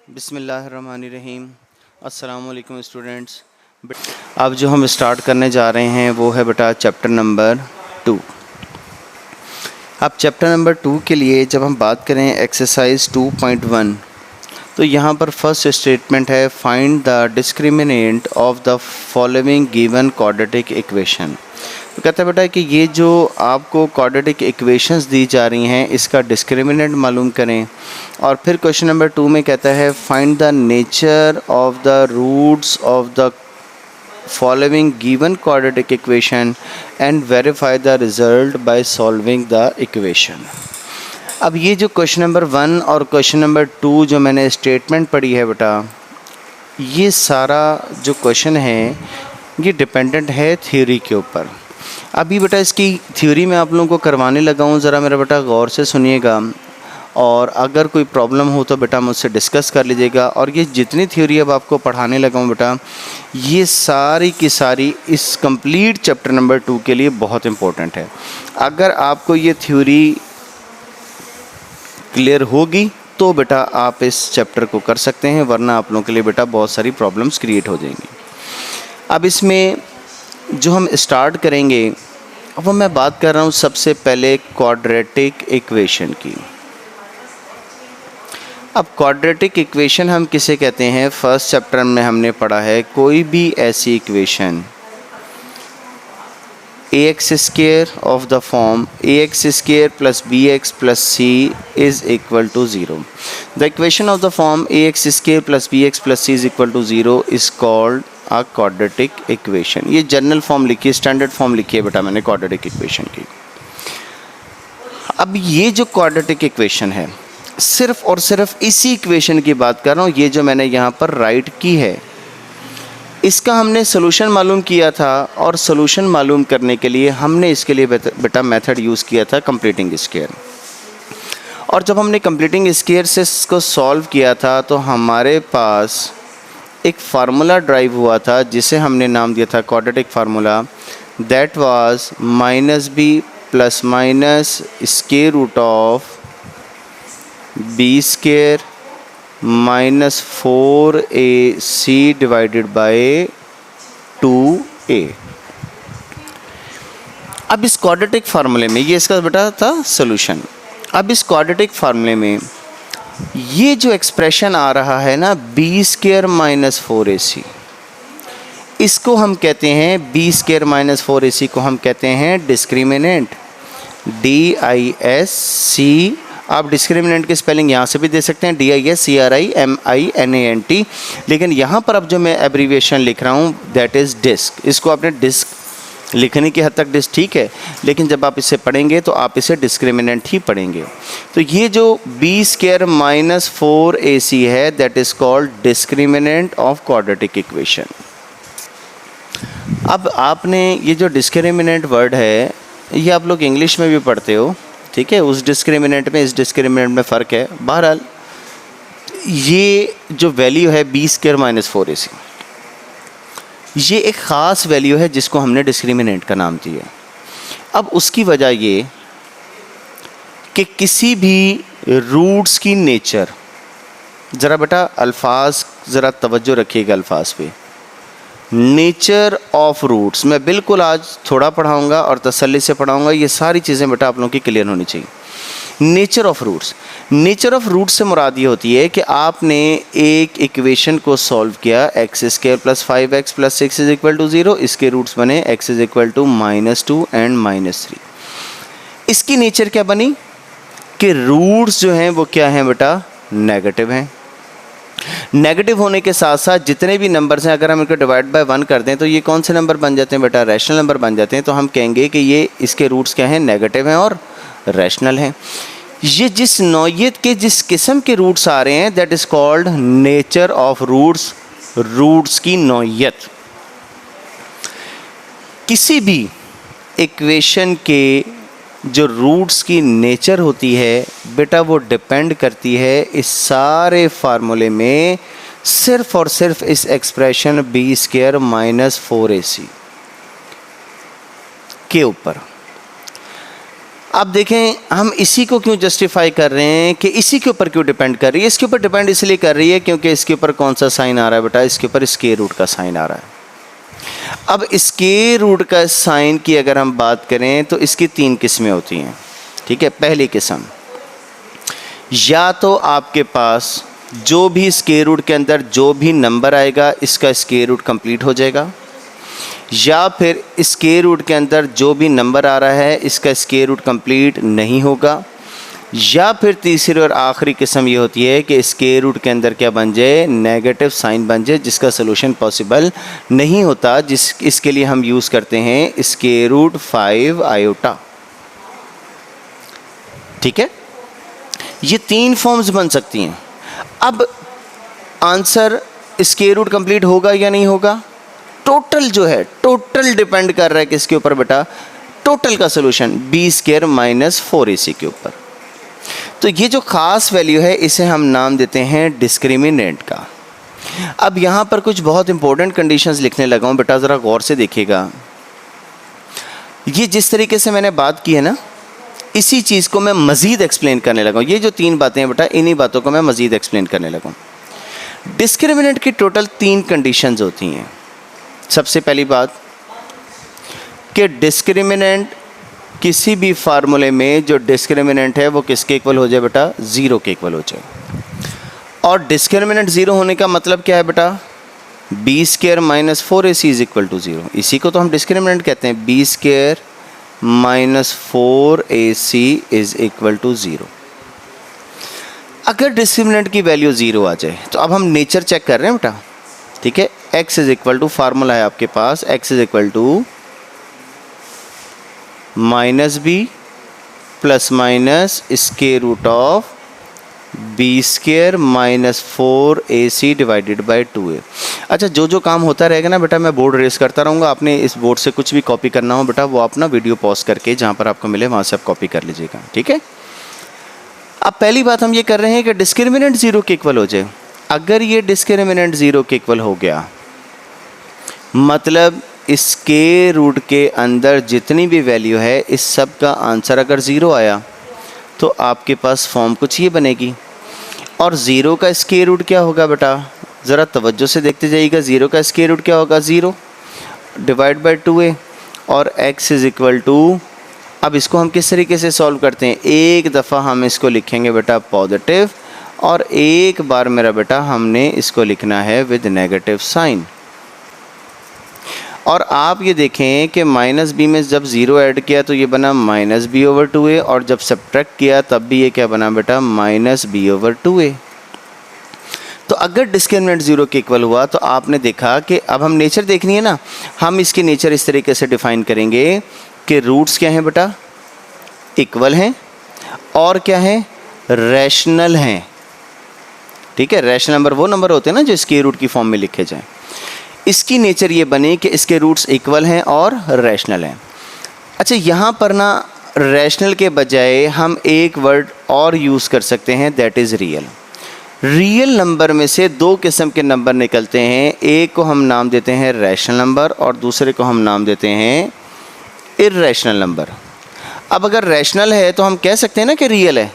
बिस्मिल्लाहिर्रहमानिर्रहीम। अस्सलाम वालेकुम स्टूडेंट्स। अब जो हम स्टार्ट करने जा रहे हैं वो है बेटा चैप्टर नंबर 2। अब चैप्टर नंबर 2 के लिए जब हम बात करें एक्सरसाइज 2.1 तो यहाँ पर फर्स्ट स्टेटमेंट है find the discriminant of the following given quadratic equation. तो कहता है बेटा कि ये जो आपको क्वाड्रेटिक इक्वेशंस दी जा रही हैं इसका डिस्क्रिमिनेंट मालूम करें। और फिर क्वेश्चन नंबर 2 में कहता है find the nature of the roots of the following given quadratic equation and verify the result by solving the equation. अब ये जो क्वेश्चन नंबर 1 और क्वेश्चन नंबर 2 जो मैंने स्टेटमेंट पढ़ी है बेटा, ये सारा जो क्वेश्चन है ये डिपेंडेंट है थ्योरी के ऊपर। अभी बेटा इसकी थ्योरी मैं आप लोगों को करवाने लगा हूँ, ज़रा मेरा बेटा गौर से सुनिएगा और अगर कोई प्रॉब्लम हो तो बेटा मुझसे डिस्कस कर लीजिएगा। और ये जितनी थ्योरी अब आपको पढ़ाने लगा हूँ बेटा, ये सारी की सारी इस कंप्लीट चैप्टर नंबर 2 के लिए बहुत इम्पोर्टेंट है। अगर आपको ये थ्योरी क्लियर होगी तो बेटा आप इस चैप्टर को कर सकते हैं, वरना आप लोगों के लिए बेटा बहुत सारी प्रॉब्लम्स क्रिएट हो जाएंगी। अब इसमें जो हम स्टार्ट करेंगे वो मैं बात कर रहा हूँ सबसे पहले क्वाड्रेटिक इक्वेशन की। अब क्वाड्रेटिक इक्वेशन हम किसे कहते हैं, फर्स्ट चैप्टर में हमने पढ़ा है कोई भी ऐसी equation ax square of the form ax square plus bx plus c is equal to 0। The equation of the form ax square plus bx plus c is equal to 0 is called a quadratic equation. ये general form लिखी है, standard form लिखी है बेटा मैंने quadratic equation की। अब ये जो क्वाड्रेटिक इक्वेशन है सिर्फ और सिर्फ इसी इक्वेशन की बात कर रहा हूँ, ये जो मैंने यहाँ पर राइट की है इसका हमने सोल्यूशन मालूम किया था। और सोल्यूशन मालूम करने के लिए हमने इसके लिए बेटा मेथड यूज़ किया था कंप्लीटिंग स्क्वायर। और जब हमने कंप्लीटिंग स्क्वायर से इसको सॉल्व किया था तो हमारे पास एक फार्मूला ड्राइव हुआ था जिसे हमने नाम दिया था quadratic formula, that was minus B plus minus square root of B square minus 4ac divided by 2a। अब इस क्वाड्रेटिक फार्मूले में ये इसका बेटा था सॉल्यूशन। अब इस क्वाड्रेटिक फार्मूले में ये जो एक्सप्रेशन आ रहा है ना बी स्क्वायर माइनस 4ac, इसको हम कहते हैं बी स्क्वायर माइनस 4ac को हम कहते हैं डिस्क्रिमिनेंट, DISC। आप डिस्क्रिमिनेंट की स्पेलिंग यहाँ से भी दे सकते हैं DISCRIMINANT, लेकिन यहाँ पर अब जो मैं एब्रीविएशन लिख रहा हूँ दैट इज़ डिस्क। इसको आपने डिस्क लिखने की हद तक डिस्क ठीक है, लेकिन जब आप इसे पढ़ेंगे तो आप इसे डिस्क्रिमिनेंट ही पढ़ेंगे। तो ये जो बी स्क्वायर माइनस 4ac है that is called discriminant of quadratic equation. अब आपने ये जो डिस्क्रिमिनेंट वर्ड है ये आप लोग इंग्लिश में भी पढ़ते हो, ठीक है, उस डिस्क्रिमिनेंट में इस डिस्क्रिमिनेंट में फ़र्क है। बहरहाल ये जो वैल्यू है बी स्क्वायर माइनस 4ac ये एक ख़ास वैल्यू है जिसको हमने डिस्क्रिमिनेंट का नाम दिया। अब उसकी वजह ये कि किसी भी रूट्स की नेचर, ज़रा बेटा अल्फाज ज़रा तवज्जो रखिएगा अल्फाज पे, नेचर ऑफ रूट्स मैं बिल्कुल आज थोड़ा पढ़ाऊंगा और तसल्ली से पढ़ाऊंगा, ये सारी चीज़ें बेटा आप लोगों की क्लियर होनी चाहिए। Nature of roots, nature of roots से मुराद ये होती है कि आपने एक इक्वेशन को सॉल्व किया X square plus 5x plus 6 is equal to 0, इसके रूट्स बने x is equal to -2 and -3। इसकी नेचर क्या बनी कि रूट्स जो हैं वो क्या हैं बेटा नेगेटिव हैं। नेगेटिव होने के साथ साथ जितने भी नंबर्स हैं अगर हम इनको डिवाइड बाय 1 कर दें तो ये कौन से नंबर बन जाते हैं बेटा, रैशनल नंबर बन जाते हैं। तो हम कहेंगे कि ये इसके रूट्स क्या हैं, नेगेटिव हैं और रैशनल हैं। ये जिस नौयत के जिस किस्म के रूट्स आ रहे हैं that is called nature of roots, roots की नौयत। किसी भी इक्वेशन के जो रूट्स की नेचर होती है बेटा वो डिपेंड करती है इस सारे फार्मूले में सिर्फ और सिर्फ इस expression B square minus 4ac के ऊपर। अब देखें हम इसी को क्यों जस्टिफाई कर रहे हैं कि इसी के ऊपर क्यों डिपेंड कर रही है। इसके ऊपर डिपेंड इसलिए कर रही है क्योंकि इसके ऊपर कौन सा साइन आ रहा है बेटा, इसके ऊपर स्क्वायर रूट का साइन आ रहा है। अब स्क्वायर रूट का साइन की अगर हम बात करें तो इसकी 3 किस्में होती हैं, ठीक है। पहली किस्म, या तो आपके पास जो भी स्क्वायर रूट के अंदर जो भी नंबर आएगा इसका स्क्वायर रूट कंप्लीट हो जाएगा, या फिर स्क्वायर रूट के अंदर जो भी नंबर आ रहा है इसका स्क्वायर रूट कंप्लीट नहीं होगा, या फिर तीसरी और आखिरी किस्म ये होती है कि स्क्वायर रूट के अंदर क्या बन जाए, नेगेटिव साइन बन जाए, जिसका सलूशन पॉसिबल नहीं होता। इसके लिए हम यूज़ करते हैं स्क्वायर रूट 5 आयोटा, ठीक है। ये 3 फॉर्म्स बन सकती हैं। अब आंसर स्क्वायर रूट कंप्लीट होगा या नहीं होगा, टोटल जो है टोटल डिपेंड कर रहा है किसके ऊपर बेटा, टोटल का सलूशन b² माइनस 4ac के ऊपर। तो ये जो ख़ास वैल्यू है इसे हम नाम देते हैं डिस्क्रिमिनेंट का। अब यहाँ पर कुछ बहुत इंपॉर्टेंट कंडीशंस लिखने लगा हूँ बेटा, ज़रा गौर से देखिएगा। ये जिस तरीके से मैंने बात की है ना, इसी चीज़ को मैं मज़ीद एक्सप्लेन करने लगा हूँ। ये जो 3 बातें हैं बेटा, इन्हीं बातों को मैं मज़ीद एक्सप्लेन करने लगा हूँ। डिस्क्रिमिनेंट की टोटल 3 कंडीशंस होती हैं। सबसे पहली बात कि डिस्क्रिमिनेंट किसी भी फार्मूले में जो डिस्क्रिमिनेंट है वो किसके इक्वल हो जाए बेटा, 0 के इक्वल हो जाए। और डिस्क्रिमिनेंट 0 होने का मतलब क्या है बेटा, b² minus 4ac is equal to 0। इसी को तो हम डिस्क्रिमिनेंट कहते हैं, b² minus 4ac is equal to 0। अगर डिस्क्रिमिनेंट की वैल्यू 0 आ जाए तो अब हम नेचर चेक कर रहे हैं बेटा, ठीक है। x is equal to, formula है आपके पास, x is equal to minus b plus minus square root of b² minus 4ac divided by 2a। अच्छा, जो काम होता रहेगा ना बेटा, मैं बोर्ड रेस करता रहूँगा। आपने इस बोर्ड से कुछ भी कॉपी करना हो बेटा, वो आप ना वीडियो पॉज करके जहाँ पर आपको मिले वहाँ से आप कॉपी कर लीजिएगा, ठीक है। अब पहली बात हम ये कर रहे हैं कि डिस्क्रिमिनेंट 0 के इक्वल हो जाए। अगर ये डिस्क्रिमिनेंट 0 के इक्वल हो गया, मतलब स्क्वायर रूट के अंदर जितनी भी वैल्यू है इस सब का आंसर अगर 0 आया तो आपके पास फॉर्म कुछ ये बनेगी। और 0 का स्क्वायर रूट क्या होगा बेटा, ज़रा तवज्जो से देखते जाइएगा। 0 का स्क्वायर रूट क्या होगा, 0 डिवाइड बाई 2a, और x इज इक्वल टू, अब इसको हम किस तरीके से सॉल्व करते हैं, एक दफ़ा हम इसको लिखेंगे बेटा पॉजिटिव, और एक बार मेरा बेटा हमने इसको लिखना है विद नेगेटिव साइन। और आप ये देखें कि माइनस b में जब 0 ऐड किया तो ये बना माइनस b ओवर 2a, और जब सब्ट्रैक्ट किया तब भी ये क्या बना बेटा, माइनस b ओवर 2a। तो अगर डिस्क्रिमिनेंट 0 के इक्वल हुआ तो आपने देखा कि अब हम नेचर देखनी है ना, हम इसकी नेचर इस तरीके से डिफाइन करेंगे कि रूट्स क्या हैं बेटा, इक्वल हैं, और क्या है, रैशनल हैं, ठीक है। रैशनल नंबर वो नंबर होते हैं ना जो स्क्वायर रूट की फॉर्म में लिखे जाएं। इसकी नेचर ये बने कि इसके रूट्स इक्वल हैं और रैशनल हैं। अच्छा, यहाँ पर ना रैशनल के बजाय हम एक वर्ड और यूज़ कर सकते हैं, that is real. Real number में से 2 किस्म के नंबर निकलते हैं, एक को हम नाम देते हैं रैशनल नंबर और दूसरे को हम नाम देते हैं इर्रेशनल नंबर। अब अगर रैशनल है तो हम कह सकते हैं ना कि रियल है,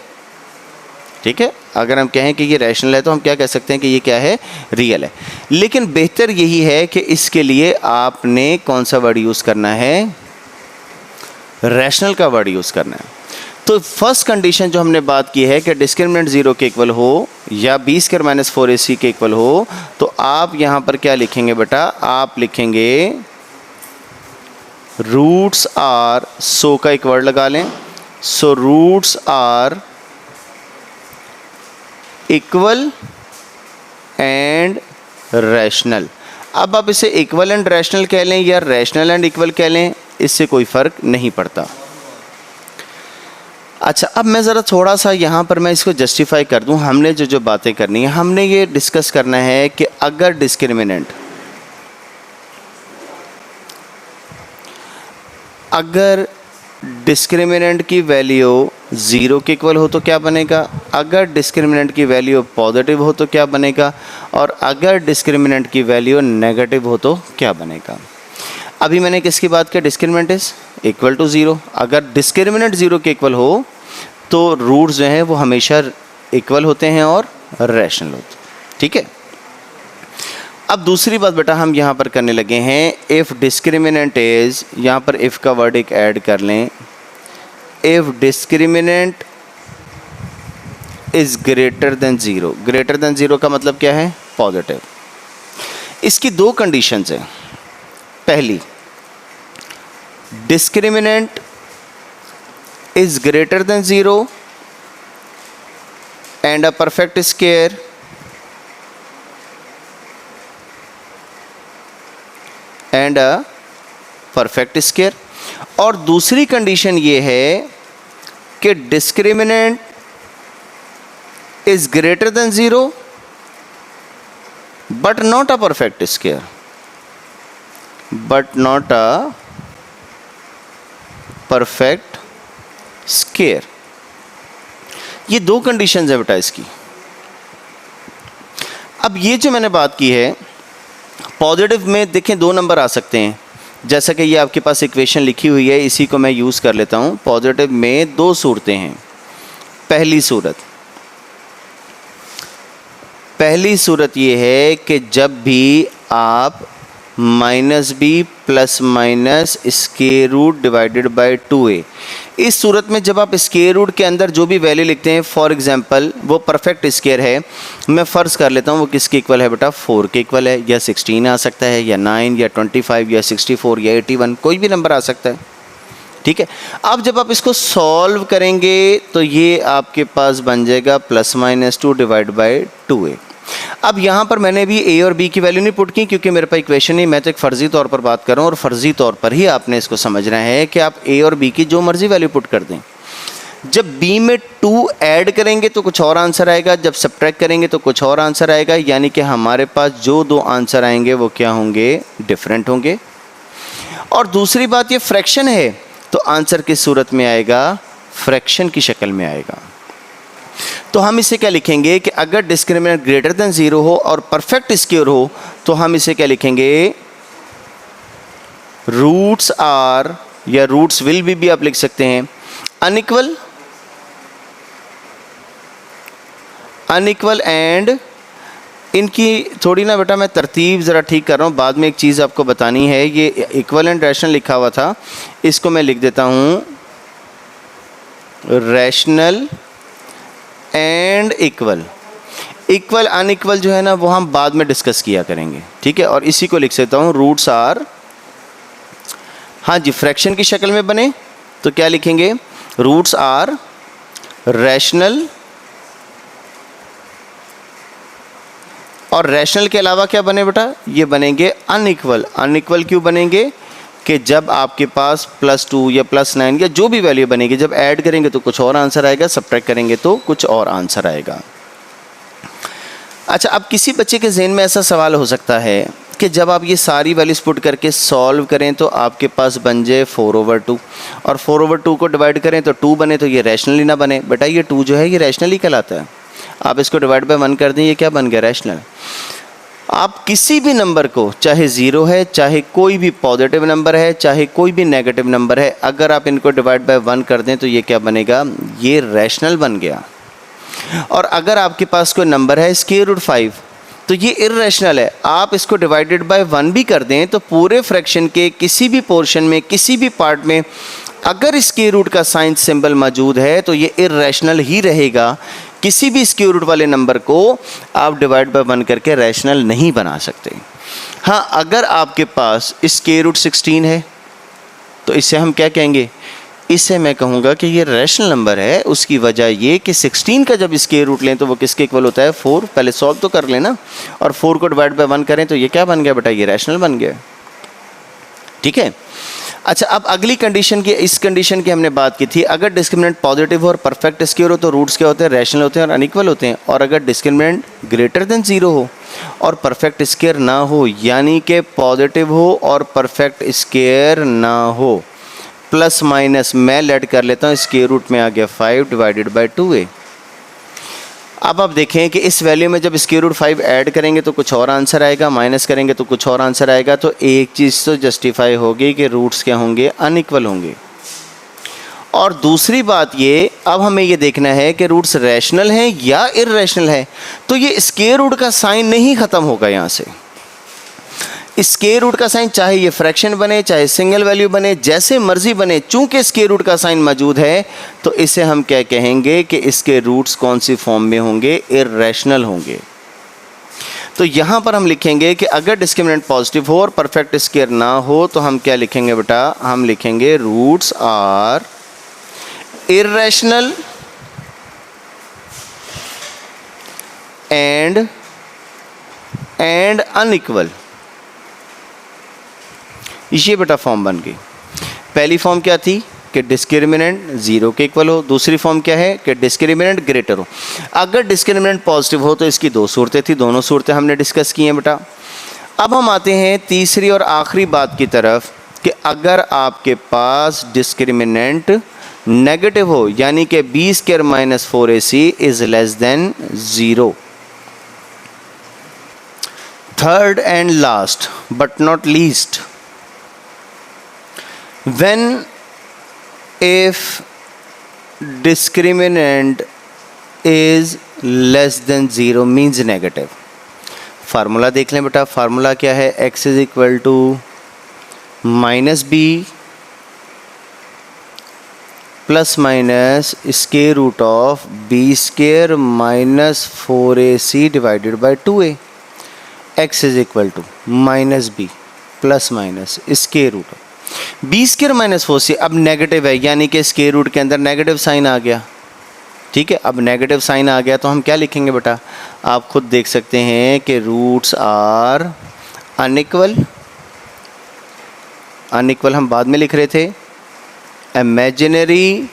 ठीक है। अगर हम कहें कि ये रैशनल है तो हम क्या कह सकते हैं कि ये क्या है, रियल है। लेकिन बेहतर यही है कि इसके लिए आपने कौन सा वर्ड यूज़ करना है, रैशनल का वर्ड यूज़ करना है। तो फर्स्ट कंडीशन जो हमने बात की है कि डिस्क्रिमिनेंट 0 के इक्वल हो या b² माइनस 4ac के इक्वल हो, तो आप यहाँ पर क्या लिखेंगे बेटा, आप लिखेंगे रूट्स आर, सो का एक वर्ड लगा लें, so roots are equal and rational. अब आप इसे इक्वल एंड रैशनल कह लें या रैशनल एंड इक्वल कह लें, इससे कोई फ़र्क नहीं पड़ता। अच्छा, अब मैं ज़रा थोड़ा सा यहाँ पर मैं इसको जस्टिफाई कर दूँ। हमने जो बातें करनी है, हमने ये डिस्कस करना है कि अगर डिस्क्रिमिनेंट की वैल्यू 0 के इक्वल हो तो क्या बनेगा, अगर डिस्क्रिमिनेंट की वैल्यू पॉजिटिव हो तो क्या बनेगा, और अगर डिस्क्रिमिनेंट की वैल्यू नेगेटिव हो तो क्या बनेगा। अभी मैंने किसकी बात की, डिस्क्रिमिनेंट इज इक्वल टू 0। अगर डिस्क्रिमिनेंट 0 के इक्वल हो तो रूट्स जो हैं वो हमेशा इक्वल होते हैं और रैशनल होते हैं, ठीक है। अब दूसरी बात बेटा हम यहाँ पर करने लगे हैं, इफ़ डिस्क्रिमिनेंट इज, यहाँ पर इफ़ का वर्ड एक ऐड कर लें, if discriminant is greater than 0। Greater than 0 का मतलब क्या है, पॉजिटिव। इसकी दो कंडीशंस हैं। पहली, discriminant is greater than 0 and a perfect square, and a perfect square. और दूसरी कंडीशन ये है कि discriminant is greater than 0 but not a perfect square, but not a perfect square. ये दो कंडीशंस है बेटा इसकी। अब ये जो मैंने बात की है, पॉजिटिव में देखें दो नंबर आ सकते हैं, जैसा कि ये आपके पास इक्वेशन लिखी हुई है, इसी को मैं यूज़ कर लेता हूँ। पॉजिटिव में दो सूरतें हैं। पहली सूरत ये है कि जब भी आप -b plus minus square root divided by 2a, इस सूरत में जब आप स्क्वायर रूट के अंदर जो भी वैल्यू लिखते हैं, फॉर एग्जांपल वो परफेक्ट स्क्वायर है, मैं फ़र्ज़ कर लेता हूँ वो किसके इक्वल है बेटा, 4 के इक्वल है, या 16 आ सकता है, या 9 या 25 या 64 या 81, कोई भी नंबर आ सकता है, ठीक है। अब जब आप इसको सॉल्व करेंगे तो ये आपके पास बन जाएगा +-2 डिवाइड बाय 2a। अब यहाँ पर मैंने भी a और b की वैल्यू नहीं पुट की, क्योंकि मेरे पास इक्वेशन नहीं, मैं तो एक फ़र्ज़ी तौर पर बात कर रहा हूँ, और फ़र्ज़ी तौर पर ही आपने इसको समझना है कि आप a और b की जो मर्ज़ी वैल्यू पुट कर दें। जब b में 2 ऐड करेंगे तो कुछ और आंसर आएगा, जब सब्ट्रैक्ट करेंगे तो कुछ और आंसर आएगा, यानी कि हमारे पास जो दो आंसर आएंगे वो क्या होंगे, डिफरेंट होंगे। और दूसरी बात, ये फ्रैक्शन है तो आंसर किस सूरत में आएगा, फ्रैक्शन की शक्ल में आएगा। तो हम इसे क्या लिखेंगे कि अगर डिस्क्रिमिनेंट ग्रेटर देन 0 हो और परफेक्ट स्क्वायर हो तो हम इसे क्या लिखेंगे, रूट्स आर, या रूट्स विल भी आप लिख सकते हैं, अनइक्वल एंड, इनकी थोड़ी ना बेटा मैं तरतीब ज़रा ठीक कर रहा हूँ, बाद में एक चीज़ आपको बतानी है। ये इक्वल एंड रैशनल लिखा हुआ था, इसको मैं लिख देता हूँ rational and equal. Equal unequal जो है ना वो हम बाद में डिस्कस किया करेंगे, ठीक है। और इसी को लिख सकता हूँ रूट्स आर, हाँ जी, फ्रैक्शन की शक्ल में बने तो क्या लिखेंगे, रूट्स आर रैशनल, और रैशनल के अलावा क्या बने बेटा, ये बनेंगे अनइक्वल। अनइक्वल क्यों बनेंगे कि जब आपके पास +2 या +9 या जो भी वैल्यू बनेगी, जब ऐड करेंगे तो कुछ और आंसर आएगा, सब्ट्रैक्ट करेंगे तो कुछ और आंसर आएगा। अच्छा, अब किसी बच्चे के ज़हन में ऐसा सवाल हो सकता है कि जब आप ये सारी वैल्यूज पुट करके सॉल्व करें तो आपके पास बन जाए 4/2, और 4/2 को डिवाइड करें तो 2 बने, तो ये रैशनली ना बने। बेटा ये 2 जो है ये रैशनली कहलाता है, आप इसको डिवाइड बाय 1 कर दें, ये क्या बन गया, रैशनल। आप किसी भी नंबर को, चाहे 0 है, चाहे कोई भी पॉजिटिव नंबर है, चाहे कोई भी नेगेटिव नंबर है, अगर आप इनको डिवाइड बाय 1 कर दें तो ये क्या बनेगा, ये रैशनल बन गया। और अगर आपके पास कोई नंबर है √5 तो ये इर्रेशनल है, आप इसको डिवाइडेड बाय 1 भी कर दें तो पूरे फ्रैक्शन के किसी भी पोर्शन में, किसी भी पार्ट में अगर स्क्वायर रूट का साइन सिंबल मौजूद है तो ये इर्रेशनल ही रहेगा। किसी भी स्क्वायर रूट वाले नंबर को आप डिवाइड बाय 1 करके रैशनल नहीं बना सकते। हाँ, अगर आपके पास स्क्वायर रूट 16 है तो इसे हम क्या कहेंगे, इसे मैं कहूँगा कि ये रैशनल नंबर है। उसकी वजह ये कि 16 का जब स्क्वायर रूट लें तो वो किसके इक्वल होता है, 4। पहले सॉल्व तो कर लेना, और 4 को डिवाइड बाय 1 करें तो ये क्या बन गया बेटा, ये रैशनल बन गया, ठीक है। अच्छा, अब अगली कंडीशन की, इस कंडीशन की हमने बात की थी, अगर डिस्क्रिमिनेंट पॉजिटिव हो और परफेक्ट स्क्वायर हो तो रूट्स क्या होते हैं, रैशनल होते हैं और अनइक्वल होते हैं। और अगर डिस्क्रिमिनेंट ग्रेटर देन 0 हो और परफेक्ट स्क्वायर ना हो, यानी कि पॉजिटिव हो और परफेक्ट स्क्वायर ना हो, प्लस माइनस मैं लेट कर लेता हूँ, स्क्वायर रूट में आ गया 5 डिवाइडेड बाय 2a। अब आप देखें कि इस वैल्यू में जब स्क्वायर रूट 5 ऐड करेंगे तो कुछ और आंसर आएगा, माइनस करेंगे तो कुछ और आंसर आएगा। तो एक चीज़ तो जस्टिफाई होगी कि रूट्स क्या होंगे, अनइक्वल होंगे। और दूसरी बात ये, अब हमें ये देखना है कि रूट्स रैशनल हैं या इररेशनल है। तो ये स्क्वायर रूट का साइन नहीं ख़त्म होगा यहाँ से। स्क्वायर रूट का साइन चाहे ये फ्रैक्शन बने चाहे सिंगल वैल्यू बने, जैसे मर्जी बने, चूंकि स्क्वायर रूट का साइन मौजूद है तो इसे हम क्या कहेंगे कि इसके रूट्स कौन सी फॉर्म में होंगे, इररेशनल होंगे। तो यहाँ पर हम लिखेंगे कि अगर डिस्क्रिमिनेंट पॉजिटिव हो और परफेक्ट स्क्वायर ना हो तो हम क्या लिखेंगे बेटा, हम लिखेंगे roots are irrational and unequal. ये बेटा फॉर्म बन गई। पहली फॉर्म क्या थी कि डिस्क्रिमिनेंट 0 के इक्वल हो, दूसरी फॉर्म क्या है कि डिस्क्रिमिनेंट ग्रेटर हो। अगर डिस्क्रिमिनेंट पॉजिटिव हो तो इसकी दो सूरतें थी, दोनों सूरतें हमने डिस्कस की हैं बेटा। अब हम आते हैं तीसरी और आखिरी बात की तरफ कि अगर आपके पास डिस्क्रिमिनेंट नेगेटिव हो, यानी कि b square minus 4ac is less than 0। Third and last but not least, when if discriminant is less than 0 means negative। Formula देख लें बेटा, फार्मूला क्या है, x is equal to minus B plus minus square root of B square minus 4ac divided by 2a। x is equal to minus B plus minus square root B square minus 4c। अब negative है यानी कि square root के अंदर negative sign आ गया, ठीक है। अब नेगेटिव साइन आ गया तो हम क्या लिखेंगे बेटा, आप खुद देख सकते हैं कि रूट्स आर अनइक्वल। अनइक्वल हम बाद में लिख रहे थे। इमेजिनरी,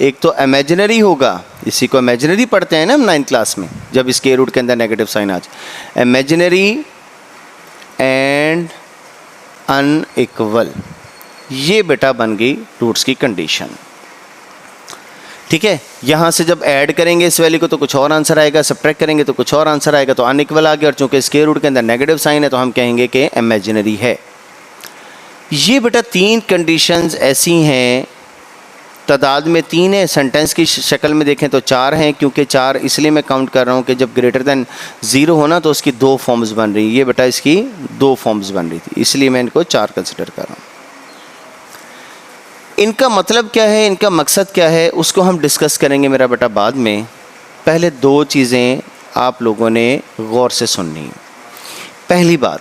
एक तो इमेजिनरी होगा, इसी को इमेजिनरी पढ़ते हैं ना हम 9th क्लास में, जब स्क्वायर रूट के अंदर नेगेटिव साइन आ जाए। इमेजिनरी एंड अनइक्वल, ये बेटा बन गई रूट्स की कंडीशन, ठीक है। यहाँ से जब ऐड करेंगे इस वैल्यू को तो कुछ और आंसर आएगा, सब्ट्रैक्ट करेंगे तो कुछ और आंसर आएगा, तो अनइक्वल आ गया। और चूंकि स्क्वायर रूट के अंदर नेगेटिव साइन है तो हम कहेंगे कि इमेजिनरी है। ये बेटा 3 कंडीशंस ऐसी हैं, तादाद में 3 है, सेंटेंस की शक्ल में देखें तो 4 हैं, क्योंकि 4 इसलिए मैं काउंट कर रहा हूँ कि जब ग्रेटर देन 0 होना तो उसकी 2 फॉर्म्स बन रही। ये बेटा इसकी 2 फॉर्म्स बन रही थी, इसलिए मैं इनको 4 कंसिडर कर रहा हूँ। इनका मतलब क्या है, इनका मकसद क्या है, उसको हम डिस्कस करेंगे मेरा बेटा बाद में। पहले 2 चीज़ें आप लोगों ने गौर से सुननी। पहली बात,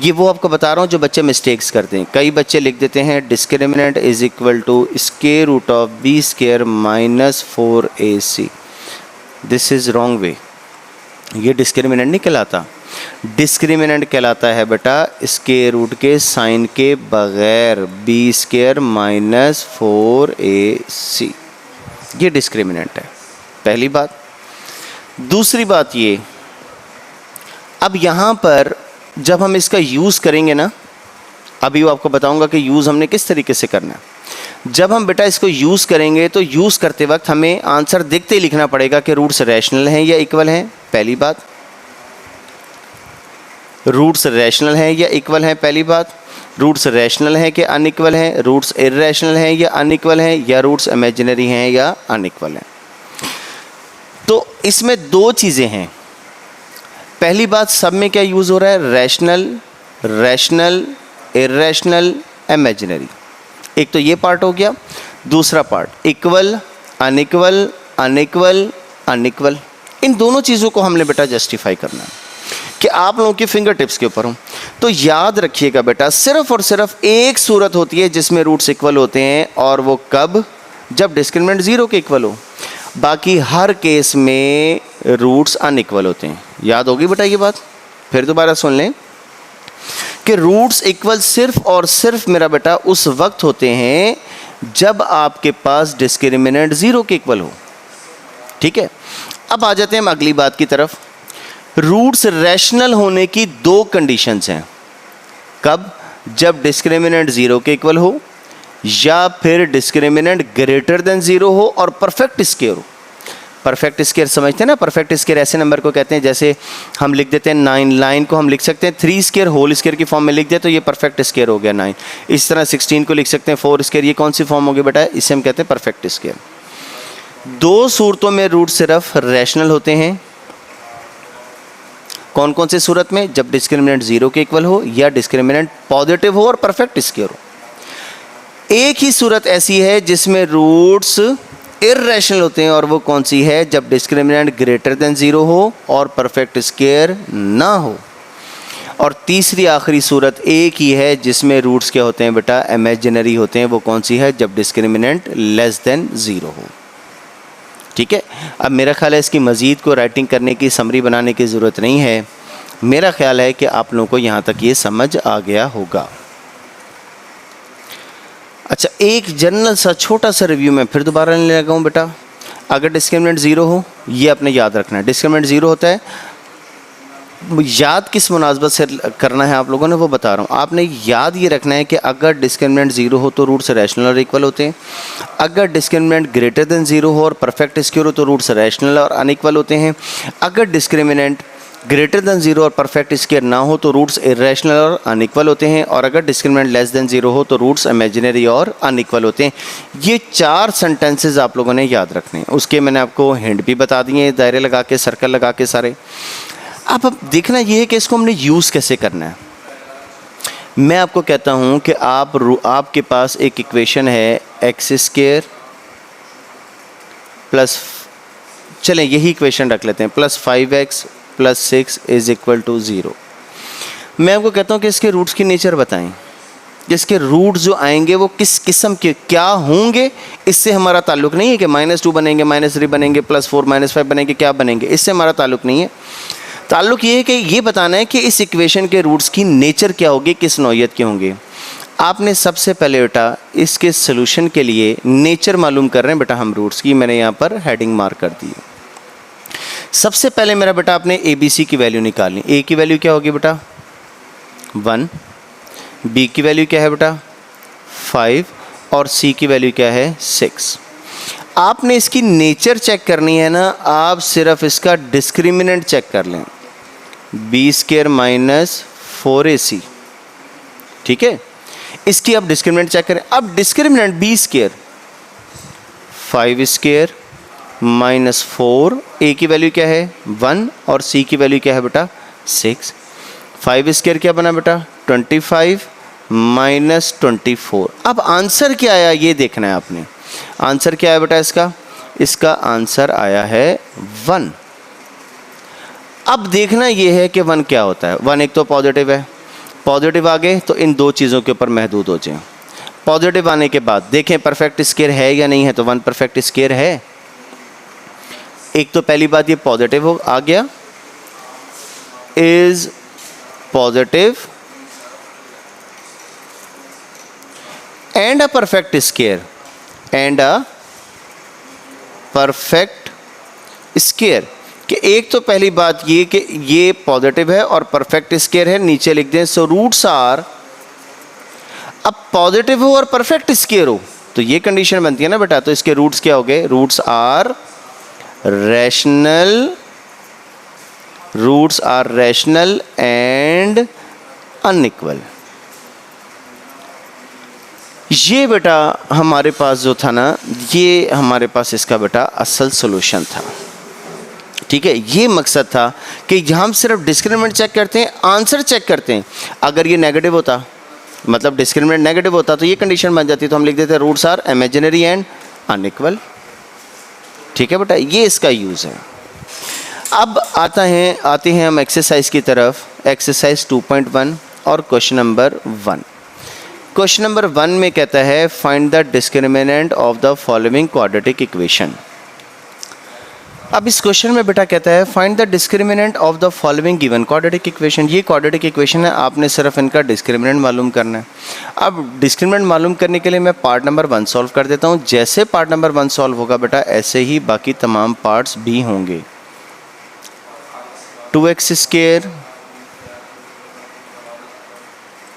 ये वो आपको बता रहा हूँ जो बच्चे मिस्टेक्स करते हैं। कई बच्चे लिख देते हैं discriminant is equal to square root of B square minus 4ac। This is wrong way. ये डिस्क्रिमिनेंट नहीं कहलाता। डिस्क्रिमिनेंट कहलाता है बेटा स्क्वायर रूट के साइन के बगैर बी स्क्वायर माइनस 4ac, ये डिस्क्रिमिनेंट है, पहली बात। दूसरी बात ये, अब यहाँ पर जब हम इसका यूज़ करेंगे ना, अभी वो आपको बताऊंगा कि यूज़ हमने किस तरीके से करना है। जब हम बेटा इसको यूज़ करेंगे तो यूज़ करते वक्त हमें आंसर देखते ही लिखना पड़ेगा कि रूट्स रैशनल हैं या इक्वल हैं, पहली बात। रूट्स रैशनल हैं या इक्वल हैं, पहली बात। रूट्स रैशनल हैं कि अनइक्वल हैं, रूट्स इररेशनल हैं या अनइक्वल हैं, या रूट्स इमेजिनरी हैं या अनइक्वल हैं। तो इसमें 2 चीज़ें हैं। पहली बात, सब में क्या यूज़ हो रहा है, रैशनल, रैशनल, इररेशनल, इमेजिनरी। एक तो ये पार्ट हो गया। दूसरा part equal, unequal, unequal, unequal. इन दोनों चीज़ों को हमने बेटा जस्टिफाई करना है कि आप लोगों के फिंगर टिप्स के ऊपर हूँ। तो याद रखिएगा बेटा, सिर्फ और सिर्फ एक सूरत होती है जिसमें रूट्स इक्वल होते हैं, और वो कब, जब डिस्क्रिमिनेंट 0 के इक्वल हो। बाकी हर केस में रूट्स अनइक्वल होते हैं। याद होगी बेटा ये बात, फिर दोबारा सुन लें कि रूट्स इक्वल सिर्फ और सिर्फ मेरा बेटा उस वक्त होते हैं जब आपके पास डिस्क्रिमिनेंट 0 के इक्वल हो, ठीक है। अब आ जाते हैं हम अगली बात की तरफ। रूट्स रैशनल होने की 2 कंडीशंस हैं। कब, जब डिस्क्रिमिनेंट 0 के इक्वल हो, या फिर डिस्क्रिमिनेंट ग्रेटर देन 0 हो और परफेक्ट स्क्वायर हो। परफेक्ट स्केयर समझते हैं ना, परफेक्ट स्केयर ऐसे नंबर को कहते हैं जैसे हम लिख देते हैं 9, 9 को हम लिख सकते हैं 3 स्केयर होल स्केयर की फॉर्म में लिख दे तो ये परफेक्ट स्केयर हो गया 9। इस तरह 16 को लिख सकते हैं 4 स्केयर, ये कौन सी फॉर्म होगी बेटा, इसे हम कहते हैं परफेक्ट स्केयर। दो सूरतों में रूट सिर्फ रैशनल होते हैं, कौन कौन सी सूरत में, जब डिस्क्रिमिनेंट 0 के इक्वल हो या डिस्क्रिमिनेंट पॉजिटिव हो और परफेक्ट स्केयर हो। एक ही सूरत ऐसी है जिसमें रूट्स इर्रेशनल होते हैं और वो कौन सी है, जब डिस्क्रिमिनेंट ग्रेटर देन 0 हो और परफेक्ट स्केयर ना हो। और तीसरी आखिरी सूरत एक ही है जिसमें रूट्स क्या होते हैं बेटा, इमेजिनरी होते हैं, वो कौन सी है, जब डिस्क्रिमिनेंट लेस देन 0 हो। ठीक है, अब मेरा ख्याल है इसकी मज़ीद को राइटिंग करने की, समरी बनाने की ज़रूरत नहीं है। मेरा ख्याल है कि आप लोगों को यहाँ तक ये समझ आ गया होगा। अच्छा, एक जनरल सा छोटा सा रिव्यू में फिर दोबारा लेने लगा हूँ बेटा। अगर डिस्क्रिमिनेंट 0 हो, ये आपने याद रखना है, डिस्क्रिमिनेंट 0 होता है, याद किस मुनासबत से करना है आप लोगों ने वो बता रहा हूँ। आपने याद ये रखना है कि अगर डिस्क्रिमिनेंट 0 हो तो रूट्स रैशनल और इक्वल होते हैं, अगर डिस्क्रिमिनेंट ग्रेटर देन 0 हो और परफेक्ट स्क्वायर हो तो रूट्स रैशनल और अनइक्वल होते हैं, अगर डिस्क्रिमिनेंट ग्रेटर देन 0 और परफेक्ट स्क्वायर ना हो तो रूट्स इरेशनल और अनइक्वल होते हैं, और अगर डिस्क्रिमिनेंट लेस देन 0 हो तो रूट्स इमेजिनरी और अनइक्वल होते हैं। ये 4 सेंटेंसेस आप लोगों ने याद रखने हैं। उसके मैंने आपको हिंट भी बता दिए, दायरे लगा के, सर्कल लगा के सारे। अब देखना ये है कि इसको हमने यूज़ कैसे करना है। मैं आपको कहता हूँ कि आपके पास एक इक्वेशन है एक्स स्क्वायर प्लस, चलें यही इक्वेशन रख लेते हैं, plus 5x plus 6 is equal to 0। मैं आपको कहता हूँ कि इसके रूट्स की नेचर बताएं, इसके रूट्स जो आएंगे वो किस किस्म के क्या होंगे। इससे हमारा ताल्लुक नहीं है कि -2 बनेंगे, -3 बनेंगे, +4 -5 बनेंगे, क्या बनेंगे, इससे हमारा ताल्लुक नहीं है। ताल्लुक ये है कि ये बताना है कि इस इक्वेशन के रूट्स की नेचर क्या होगी, किस नौइयत के होंगे। आपने सबसे पहले बेटा इसके सोल्यूशन के लिए नेचर मालूम कर रहे हैं बेटा हम रूट्स की। मैंने यहाँ पर हेडिंग मार्क कर दी है। सबसे पहले मेरा बेटा आपने ABC की वैल्यू निकालनी। A की वैल्यू क्या होगी बेटा 1, B की वैल्यू क्या है बेटा 5 और C की वैल्यू क्या है 6। आपने इसकी नेचर चेक करनी है ना, आप सिर्फ इसका डिस्क्रिमिनेंट चेक कर लें, b² - 4ac। ठीक है, इसकी आप डिस्क्रिमिनेंट चेक करें। अब डिस्क्रिमिनेंट b² 5² - 4, a की वैल्यू क्या है 1 और c की वैल्यू क्या है बेटा 6। 5² क्या बना बेटा 25 - 24। अब आंसर क्या आया ये देखना है आपने। आंसर क्या है बेटा इसका आंसर आया है 1। अब देखना ये है कि 1 क्या होता है। 1 एक तो पॉजिटिव है, पॉजिटिव आ गए तो इन दो चीज़ों के ऊपर महदूद हो जाए। पॉजिटिव आने के बाद देखें परफेक्ट स्क्वायर है या नहीं है, तो 1 परफेक्ट स्क्वायर है। एक तो पहली बात ये पॉजिटिव हो आ गया, is positive and a perfect square, and a perfect square. कि एक तो पहली बात ये कि ये पॉजिटिव है और परफेक्ट स्क्वायर है, नीचे लिख दें सो रूट्स आर। अब पॉजिटिव हो और परफेक्ट स्क्वायर हो तो ये कंडीशन बनती है ना बेटा, तो इसके रूट्स क्या हो गए, roots are rational, roots are rational and unequal. ये बेटा हमारे पास जो था ना, ये हमारे पास इसका बेटा असल सॉल्यूशन था। ठीक है, ये मकसद था कि हम सिर्फ डिस्क्रिमिनेंट चेक करते हैं, आंसर चेक करते हैं। अगर ये नेगेटिव होता, मतलब डिस्क्रिमिनेंट नेगेटिव होता, तो ये कंडीशन बन जाती, तो हम लिख देते roots are imaginary and unequal. ठीक है बेटा, ये इसका यूज़ है। अब आते हैं हम एक्सरसाइज की तरफ। एक्सरसाइज 2.1 और क्वेश्चन नंबर 1। क्वेश्चन नंबर 1 में कहता है find the discriminant of the following quadratic equation. अब इस क्वेश्चन में बेटा कहता है find the discriminant of the following given quadratic equation. ये क्वाड्रेटिक इक्वेशन है, आपने सिर्फ इनका डिस्क्रिमिनेंट मालूम करना है। अब डिस्क्रिमिनेंट मालूम करने के लिए मैं पार्ट नंबर 1 सॉल्व कर देता हूँ। जैसे पार्ट नंबर 1 सॉल्व होगा बेटा, ऐसे ही बाकी तमाम पार्ट्स भी होंगे। 2x²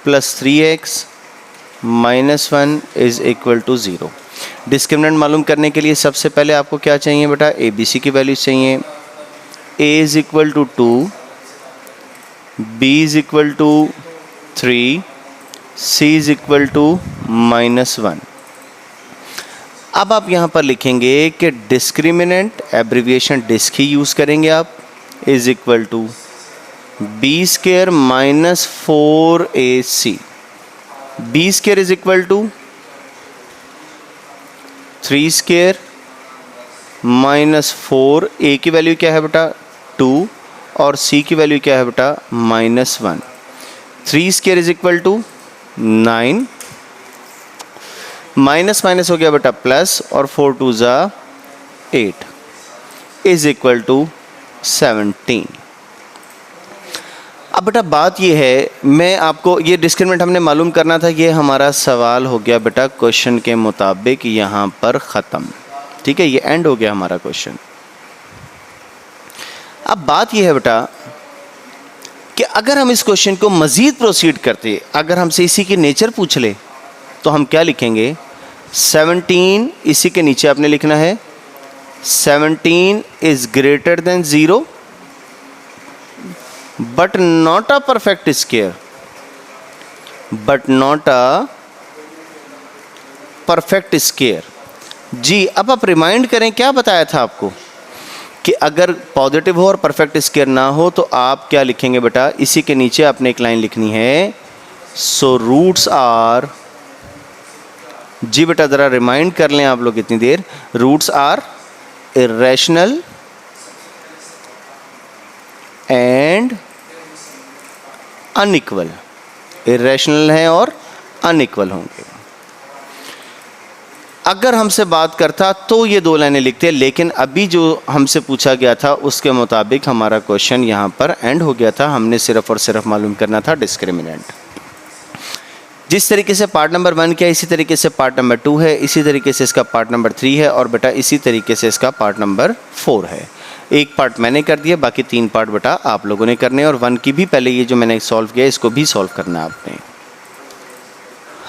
+ 3x - 1 is equal to 0। Discriminant मालूम करने के लिए सबसे पहले आपको क्या चाहिए बेटा, ए बी सी की वैल्यूज चाहिए। a is equal to 2, b is equal to 3, c is equal to -1। अब आप यहाँ पर लिखेंगे कि डिस्क्रिमिनेंट एब्रिविएशन डिस्क ही यूज़ करेंगे आप, is equal to B square minus 4ac, B square is equal to 3 square minus 4, A की वैल्यू क्या है बेटा 2 और सी की वैल्यू क्या है बेटा -1। 3 square is equal to 9, minus minus हो गया बेटा प्लस, और 4 2 ज़ा 8 इज इक्वल टू 17। अब बेटा बात ये है, मैं आपको ये डिस्क्रिमिनेंट हमने मालूम करना था, ये हमारा सवाल हो गया बेटा क्वेश्चन के मुताबिक यहाँ पर ख़त्म। ठीक है, ये एंड हो गया हमारा क्वेश्चन। अब बात ये है बेटा कि अगर हम इस क्वेश्चन को मज़ीद प्रोसीड करते, अगर हमसे इसी की नेचर पूछ ले तो हम क्या लिखेंगे, 17 इसी के नीचे आपने लिखना है 17 is greater than 0 but not a perfect square, but not a perfect square. जी, अब आप रिमाइंड करें क्या बताया था आपको कि अगर पॉजिटिव हो और परफेक्ट स्क्वायर ना हो तो आप क्या लिखेंगे बेटा, इसी के नीचे आपने एक लाइन लिखनी है, सो रूट्स आर, जी बेटा ज़रा रिमाइंड कर लें आप लोग इतनी देर, roots are irrational and unequal, irrational है और अनइक्वल होंगे। अगर हमसे बात करता तो ये 2 लाइनें लिखते, लेकिन अभी जो हमसे पूछा गया था उसके मुताबिक हमारा क्वेश्चन यहाँ पर एंड हो गया था। हमने सिर्फ और सिर्फ मालूम करना था डिस्क्रिमिनेंट। जिस तरीके से पार्ट नंबर 1 किया, इसी तरीके से पार्ट नंबर 2 है, इसी तरीके से इसका पार्ट नंबर 3 है, और बेटा इसी तरीके से इसका पार्ट नंबर 4 है। एक पार्ट मैंने कर दिया, बाकी 3 पार्ट बेटा आप लोगों ने करने, और 1 की भी पहले ये जो मैंने सॉल्व किया इसको भी सॉल्व करना है आपने।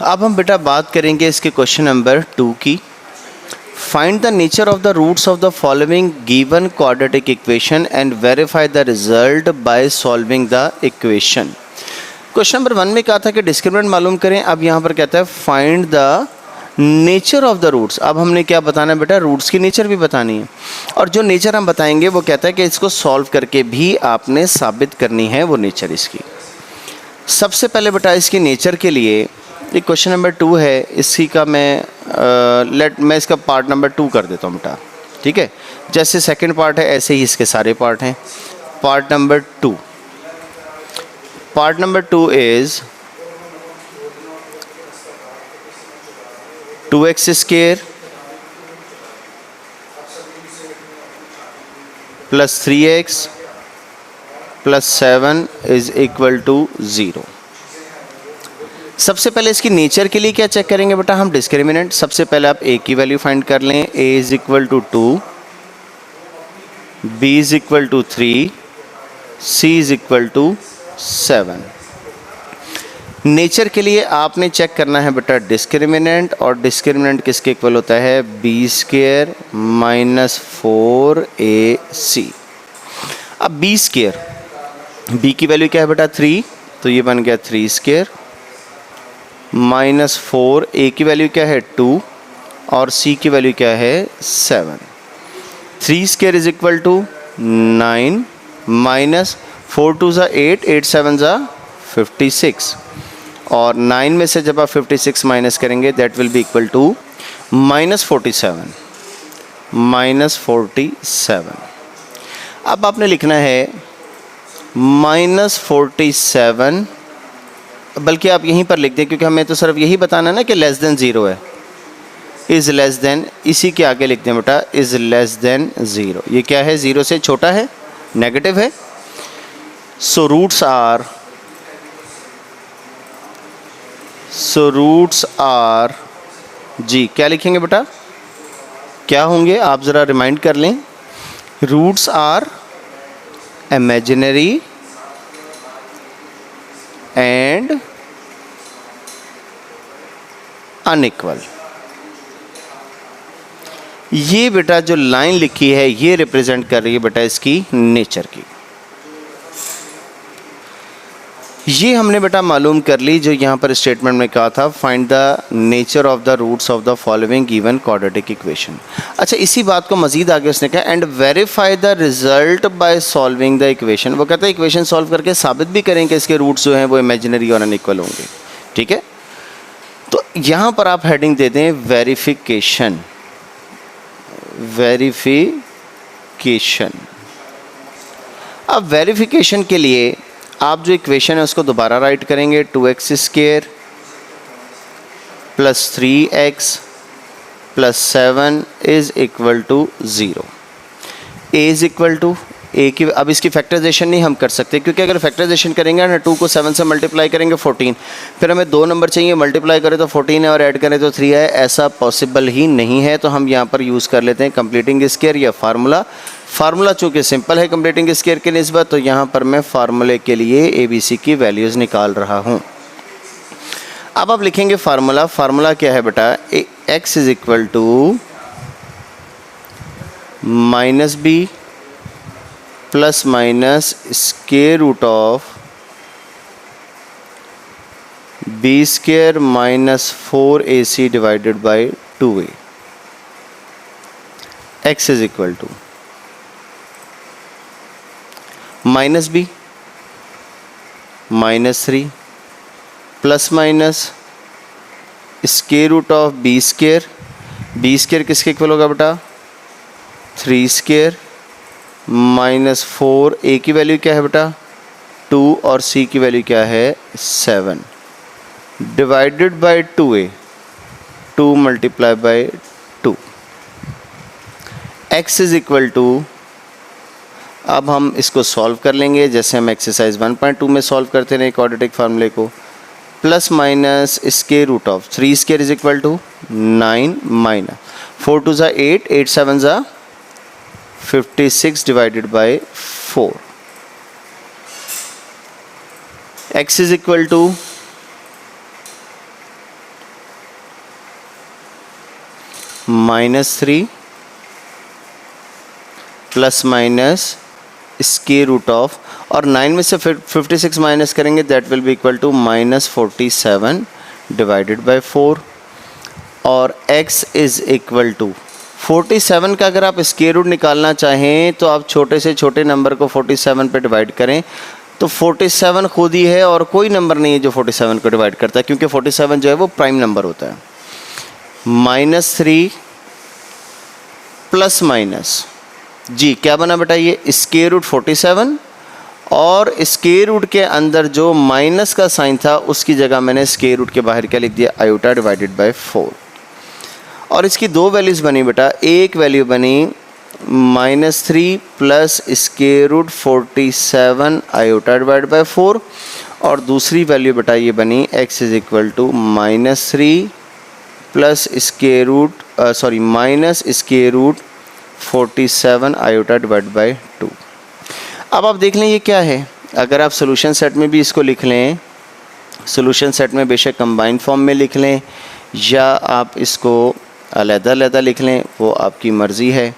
अब हम बेटा बात करेंगे इसके क्वेश्चन नंबर 2 की। Find the nature of the roots of the following given quadratic equation and verify the result by solving the equation. Question number 1 में कहा था कि डिस्क्रिमिनेंट मालूम करें, अब यहाँ पर कहता है find the nature of the roots. अब हमने क्या बताना है बेटा, रूट्स की नेचर भी बतानी है, और जो नेचर हम बताएंगे वो कहता है कि इसको सॉल्व करके भी आपने साबित करनी है वो नेचर इसकी। सबसे पहले बेटा इसकी नेचर के लिए ये क्वेश्चन नंबर 2 है, इसी का मैं इसका पार्ट नंबर 2 कर देता हूँ बेटा। ठीक है, जैसे सेकंड पार्ट है ऐसे ही इसके सारे पार्ट हैं। Part number 2, part number 2 is 2x square plus 3x plus 7 is equal to 0। सबसे पहले इसकी नेचर के लिए क्या चेक करेंगे बेटा हम, डिस्क्रिमिनेंट। सबसे पहले आप a की वैल्यू फाइंड कर लें, a is equal to 2, b is equal to 3, c is equal to 7। Nature के लिए आपने चेक करना है बेटा डिस्क्रिमिनेंट, और डिस्क्रिमिनेंट किसके इक्वल होता है, बी स्क्वायर माइनस 4ac। अब बी स्क्वायर, बी की वैल्यू क्या है बेटा 3, तो ये बन गया 3 स्क्वायर माइनस 4, ए की वैल्यू क्या है 2 और सी की वैल्यू क्या है 7। 3 square is equal to 9 minus 4 2 ज़ा 8, 8 7 ज़ा 56, और 9 में से जब आप 56 माइनस करेंगे that will be equal to -47, -47। अब आपने लिखना है -47, बल्कि आप यहीं पर लिख दें क्योंकि हमें तो सिर्फ यही बताना है ना कि लेस देन 0 है, इज़ लेस देन, इसी के आगे लिखते हैं बेटा इज़ लेस देन 0। ये क्या है, 0 से छोटा है, नेगेटिव है। सो रूट्स आर जी, क्या लिखेंगे बेटा, क्या होंगे आप ज़रा रिमाइंड कर लें, roots are imaginary and unequal. ये बेटा जो लाइन लिखी है ये रिप्रेजेंट कर रही है बेटा इसकी नेचर की। ये हमने बेटा मालूम कर ली जो यहाँ पर स्टेटमेंट में कहा था, find the nature of the roots of the following given quadratic equation. अच्छा, इसी बात को मजीद आगे उसने कहा and verify the result by solving the equation. वो कहता है इक्वेशन सॉल्व करके साबित भी करें कि इसके रूट्स जो हैं वो इमेजिनरी और अनइक्वल होंगे। ठीक है, तो यहाँ पर आप हेडिंग दे दें वेरिफिकेशन। वेरिफिकेशन। अब वेरिफिकेशन के लिए आप जो इक्वेशन है उसको दोबारा राइट करेंगे, 2x² + 3x + 7 is equal to 0। a is equal to a की, अब इसकी फैक्टराइजेशन नहीं हम कर सकते क्योंकि अगर फैक्टराइजेशन करेंगे ना 2 को 7 से मल्टीप्लाई करेंगे 14, फिर हमें 2 नंबर चाहिए, मल्टीप्लाई करें तो 14 है और ऐड करें तो 3 है, ऐसा पॉसिबल ही नहीं है। तो हम यहाँ पर यूज़ कर लेते हैं कंप्लीटिंग स्क्वायर या फार्मूला। फार्मूला चूँकि सिंपल है कंप्लीटिंग स्क्वायर के निस्बत, तो यहाँ पर मैं फार्मूले के लिए ABC की वैल्यूज़ निकाल रहा हूँ। अब आप लिखेंगे फार्मूला। फार्मूला क्या है बेटा, x is equal to -b plus minus square root of b² minus 4ac divided by 2a। x is equal to -b -3 plus minus square root of b²। b² किसके इक्वल होगा बेटा, 3² minus 4। a की value क्या है बेटा 2 और c की value क्या है 7 divided by 2a, 2 multiply by 2। x is equal to, अब हम इसको सॉल्व कर लेंगे जैसे हम एक्सरसाइज 1.2 में सॉल्व करते रहे क्वाड्रेटिक फार्मूले को, plus minus square root of 3² is equal to 9 minus 4 2 ज़ा 8, 8 7 ज़ा 56 divided by 4। x is equal to -3 plus minus square root of, और 9 में से 56 माइनस करेंगे that will be equal to -47 divided by 4। और x इज इक्वल टू 47 का अगर आप स्क्वायर रूट निकालना चाहें तो आप छोटे से छोटे नंबर को 47 पे डिवाइड करें, तो 47 खुद ही है और कोई नंबर नहीं है जो 47 को डिवाइड करता है क्योंकि 47 जो है वो प्राइम नंबर होता है। -3 प्लस माइनस जी क्या बना बेटा, ये स्क्वायर रूट 47 और स्क्वायर रूट के अंदर जो माइनस का साइन था उसकी जगह मैंने स्क्वायर रूट के बाहर क्या लिख दिया, आयोटा डिवाइडेड बाय 4। और इसकी दो वैल्यूज़ बनी बेटा, एक वैल्यू बनी -3 plus square root 47 iota divide by 4, और दूसरी वैल्यू बेटा ये बनी x is equal to -3 plus square root minus square root 47 iota divide by 2। अब आप देख लें ये क्या है, अगर आप सोल्यूशन सेट में भी इसको लिख लें, सोल्यूशन सेट में बेशक कंबाइंड फॉर्म में लिख लें या आप इसको अलग-अलग लिख लें, वो आपकी मर्ज़ी है।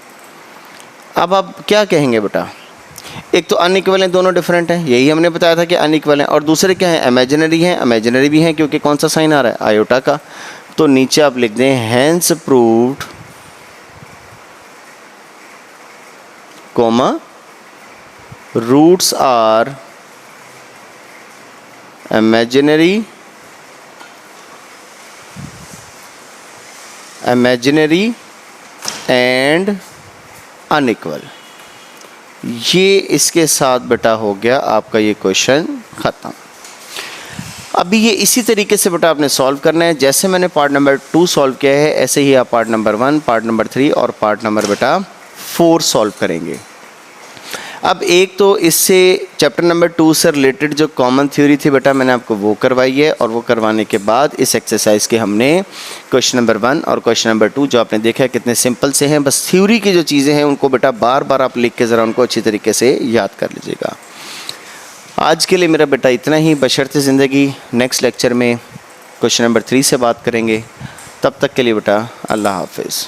अब आप क्या कहेंगे बेटा, एक तो अनइक्वल हैं, दोनों डिफरेंट हैं, यही हमने बताया था कि अनइक्वल हैं, और दूसरे क्या हैं, इमेजिनरी हैं। इमेजिनरी भी हैं क्योंकि कौन सा साइन आ रहा है, आयोटा का। तो नीचे आप लिख दें hence proved comma roots are imaginary and unequal. ये इसके साथ बेटा हो गया आपका ये क्वेश्चन ख़त्म। अभी ये इसी तरीके से बेटा आपने सॉल्व करना है, जैसे मैंने पार्ट नंबर 2 सॉल्व किया है ऐसे ही आप पार्ट नंबर 1, पार्ट नंबर 3 और पार्ट नंबर बेटा 4 सॉल्व करेंगे। अब एक तो इससे चैप्टर नंबर 2 से रिलेटेड जो कॉमन थ्योरी थी बेटा मैंने आपको वो करवाई है, और वो करवाने के बाद इस एक्सरसाइज के हमने क्वेश्चन नंबर 1 और क्वेश्चन नंबर 2 जो आपने देखा है कितने सिंपल से हैं, बस थ्योरी की जो चीज़ें हैं उनको बेटा बार बार आप लिख के ज़रा उनको अच्छी तरीके से याद कर लीजिएगा। आज के लिए मेरा बेटा इतना ही, बशर्ते ज़िंदगी नेक्स्ट लेक्चर में क्वेश्चन नंबर 3 से बात करेंगे। तब तक के लिए बेटा अल्लाह हाफिज़।